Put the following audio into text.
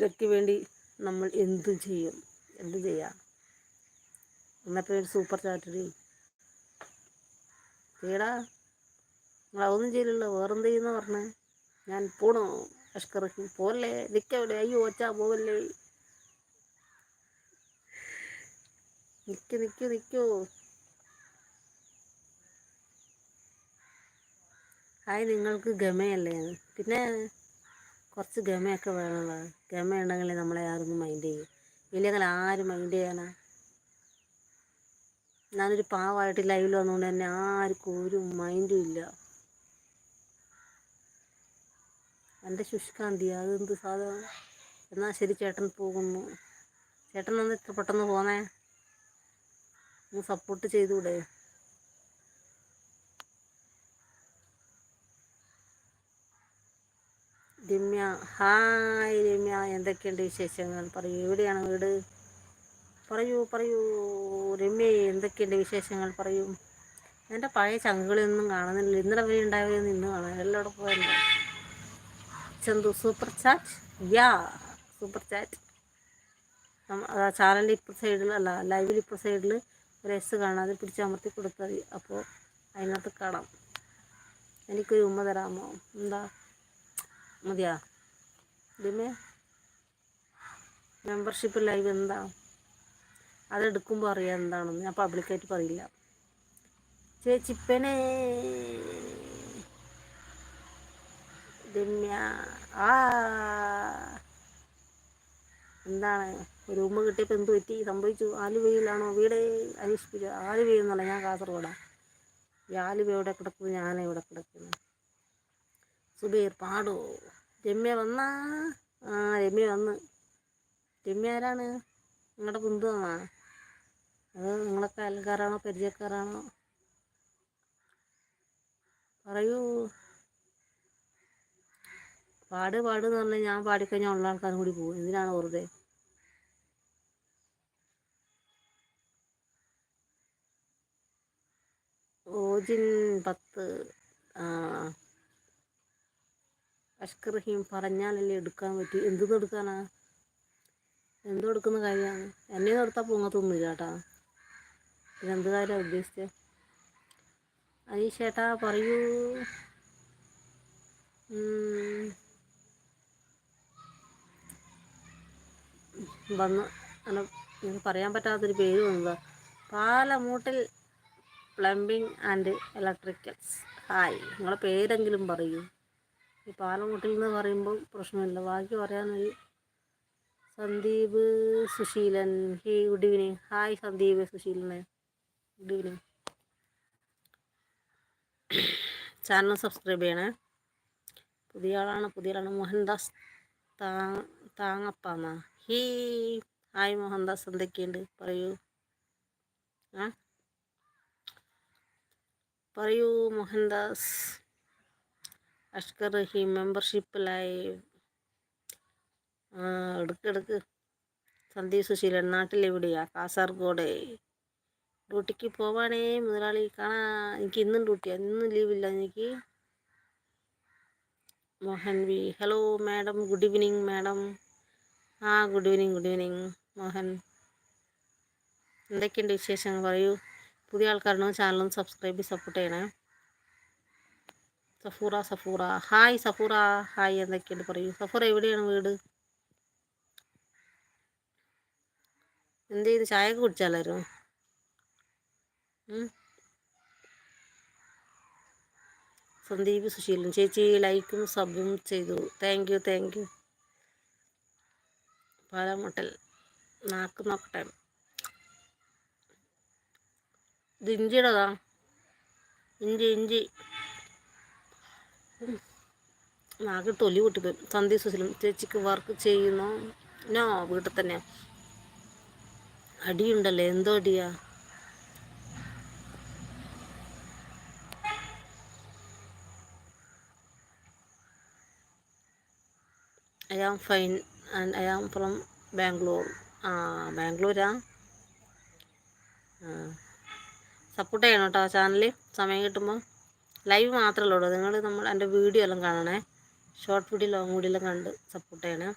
ഇതിനൊക്കെ വേണ്ടി നമ്മൾ എന്തും ചെയ്യും. എന്തും ചെയ്യാം. എന്നപ്പോൾ ഒരു സൂപ്പർ ചാറ്റടി ചെയ്യടാ. നിങ്ങളതൊന്നും ചെയ്യില്ലല്ലോ, വേറെന്ത് ചെയ്യുന്ന പറഞ്ഞേ? ഞാൻ പോണോ അഷ്കർക്ക്? പോവല്ലേ, നിൽക്കവിടെ. അയ്യോ ഒച്ചാ പോവല്ലേ, നിൽക്കൂ. ഹായ്, നിങ്ങൾക്ക് ഗമയല്ലേ? പിന്നെ കുറച്ച് ഗമയൊക്കെ വേണമല്ലോ. ഗമയുണ്ടെങ്കിൽ നമ്മളെ ആരൊന്നും മൈൻഡ് ചെയ്യും. ഇല്ലെങ്കിൽ ആരും മൈൻഡ് ചെയ്യാനാ? ഞാനൊരു പാവമായിട്ട് ലൈവിൽ വന്നുകൊണ്ട് തന്നെ ആർക്കും ഒരു മൈൻഡും ഇല്ല. എൻ്റെ ശുഷ്കാന്തി അതെന്ത് സാധനം? എന്നാൽ ശരി, ചേട്ടൻ പോകുന്നു. ചേട്ടൻ ഒന്ന് ഇത്ര പെട്ടെന്ന് പോന്നേ, ഒന്ന് സപ്പോർട്ട് ചെയ്തൂടെ? രമ്യ, ഹായ് രമ്യ, എന്തൊക്കെയുണ്ട് വിശേഷങ്ങൾ? പറയൂ, എവിടെയാണ് വീട്? പറയൂ രമ്യ, എന്തൊക്കെയുണ്ട് വിശേഷങ്ങൾ? പറയൂ. എൻ്റെ പഴയ ചങ്കുകളൊന്നും കാണുന്നില്ല. ഇന്നലെ വരെ ഉണ്ടാവുകയെന്ന് ഇന്ന് കാണാൻ എല്ലായിടെ പോയല്ലോ. Chandu super chat, super chat. ചാനലിൻ്റെ ഇപ്പോൾ സൈഡിൽ അല്ല, ലൈവിൽ ഇപ്പോൾ സൈഡിൽ ഒരു എസ് കാണാം, അത് പിടിച്ചമർത്തി കൊടുത്താൽ മതി. അപ്പോൾ അതിനകത്ത് കാണാം. എനിക്കൊരു ഉമ്മ തരാമോ? എന്താ മതിയാ രമ്യ? മെമ്പർഷിപ്പ് ലൈവ് എന്താ? അതെടുക്കുമ്പോൾ അറിയാം എന്താണെന്ന്. ഞാൻ പബ്ലിക്കായിട്ട് പറയില്ല. ചേച്ചിപ്പനെ രമ്യ, എന്താണ് ഒരു ഉമ്മ കിട്ടിയപ്പോൾ എന്ത് പറ്റി? സംഭവിച്ചു? ആലുവയിലാണോ വീട്? അന്വേഷിപ്പിച്ച ആലുവയെന്നല്ല, ഞാൻ കാസർഗോഡാണ്. ഈ ആലുവ എവിടെ കിടക്കുന്നു, ഞാനെവിടെ കിടക്കുന്നു? സുബീർ പാടോ? രമ്യ വന്നാ? രമ്യ വന്ന്. രമ്യ ആരാണ്? നിങ്ങളുടെ ബന്ധുവാണോ? അത് നിങ്ങളൊക്കെ അയൽക്കാരാണോ പരിചയക്കാരാണോ? പറയൂ. പാടെന്ന് പറഞ്ഞാൽ ഞാൻ പാടിക്കഴിഞ്ഞാൽ ഉള്ള ആൾക്കാരും കൂടി പോകും. എന്തിനാണ് വെറുതെ? ഓജിൻ 10. അഷ്കർ റഹീം, പറഞ്ഞാലല്ലേ എടുക്കാൻ പറ്റി. എന്തെന്ന് എടുക്കാനാ? എന്തോ എടുക്കുന്ന കാര്യമാണ്? എന്നെ എടുത്താൽ പൊങ്ങത്തൊന്നുമില്ല കേട്ടാ. പിന്നെ എന്ത് കാര്യമാണ് ഉദ്ദേശിച്ചത്? അനീഷേട്ടാ പറയൂ. വന്ന് അങ്ങനെ നിങ്ങൾക്ക് പറയാൻ പറ്റാത്തൊരു പേര് വന്നതാ. പാലമൂട്ടിൽ പ്ലംബിംഗ് ആൻഡ് ഇലക്ട്രിക്കൽസ്. ഹായ്, നിങ്ങളെ പേരെങ്കിലും പറയൂ. ഈ പാലമൂട്ടിൽ എന്ന് പറയുമ്പോൾ പ്രശ്നമില്ല, ബാക്കി പറയാനൊരു. Sandeep Susheelan, hey good evening. Hi Sandeep സുശീലനെ, ഗുഡ് ഈവനിങ്. ചാനൽ സബ്സ്ക്രൈബ് ചെയ്യണേ. പുതിയ ആളാണ്. മോഹൻദാസ് താങ്ങപ്പാന്നാ. ഹായ് മോഹൻദാസ്, എന്തൊക്കെയുണ്ട്? പറയൂ മോഹൻദാസ്. Ashkar Raheem, membership live. എടുക്ക്. സന്ദീപ് സുശീലൻ, നാട്ടിലെവിടെയാ? കാസർഗോഡ്. ഡ്യൂട്ടിക്ക് പോവാണേ മുതലാളി. എനിക്ക് ഇന്നും ഡ്യൂട്ടിയാണ്, ഇന്നും ലീവില്ല എനിക്ക്. Mohan V, hello madam, good evening madam. Good evening Mohan. എന്തൊക്കെയുണ്ട് വിശേഷങ്ങൾ? പറയൂ. പുതിയ ആൾക്കാരാണോ? ചാനലൊന്ന് സബ്സ്ക്രൈബ് സപ്പോർട്ട് ചെയ്യണേ. സഫൂറ, ഹായ് സഫൂറ. ഹായ്, എന്തൊക്കെയുണ്ട്? പറയൂ. സഫൂറ എവിടെയാണ് വീട്? എന്ത് ചെയ്ത്? ചായയൊക്കെ കുടിച്ചാലായിരുന്നു. സന്ദീപ് സുശീലൻ, ചേച്ചി ലൈക്കും സബും ചെയ്തു. Thank you. പാലമുട്ടൽ നാക്ക് നോക്കട്ടെ. ഇത് ഇഞ്ചിയുടേതാ? ഇഞ്ചി നാക്ക് തൊലി പൊട്ടിപ്പോയി. സന്ദീപ് സുശീലൻ, ചേച്ചിക്ക് വർക്ക് ചെയ്യുന്നോ? നോ, വീട്ടിൽ തന്നെ. അടിയുണ്ടല്ലേ? എന്തോ അടിയാ? I am fine and I am from Bangalore. ബാംഗ്ലൂരാ? സപ്പോർട്ട് ചെയ്യണം കേട്ടോ ചാനൽ. സമയം കിട്ടുമ്പോൾ ലൈവ് മാത്രമല്ല ഉള്ളൂ. നിങ്ങൾ എൻ്റെ വീഡിയോ എല്ലാം കാണണേ. ഷോർട്ട് വീഡിയോ, ലോങ് വീഡിയോ എല്ലാം കണ്ട് സപ്പോർട്ട് ചെയ്യണേ.